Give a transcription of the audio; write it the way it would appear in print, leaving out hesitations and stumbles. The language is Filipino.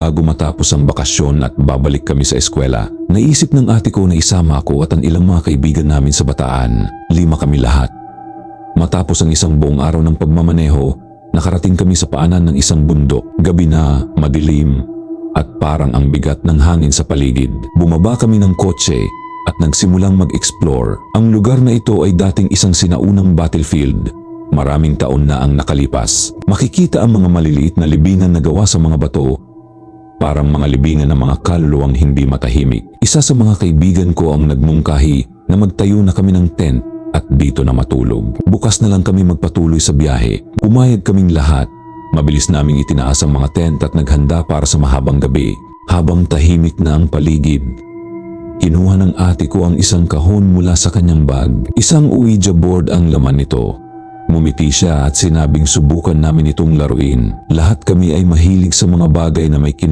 Bago matapos ang bakasyon at babalik kami sa eskwela, naisip ng ate ko na isama ako at ang ilang mga kaibigan namin sa Bataan. 5 kami lahat. Matapos ang isang buong araw ng pagmamaneho, nakarating kami sa paanan ng isang bundok. Gabi na, madilim, at parang ang bigat ng hangin sa paligid. Bumaba kami ng kotse at nagsimulang mag-explore. Ang lugar na ito ay dating isang sinaunang battlefield. Maraming taon na ang nakalipas. Makikita ang mga maliliit na libingan na gawa sa mga bato, parang mga libingan ng mga kaluluwang hindi matahimik. Isa sa mga kaibigan ko ang nagmungkahi na magtayo na kami ng tent at dito na matulog. Bukas na lang kami magpatuloy sa biyahe. Umayag kaming lahat. Mabilis naming itinaas ang mga tent at naghanda para sa mahabang gabi. Habang tahimik na ang paligid, kinuha ng ate ko ang isang kahon mula sa kanyang bag. Isang Ouija board ang laman nito. Ngumiti siya at sinabing subukan namin itong laruin. Lahat kami ay mahilig sa mga bagay na may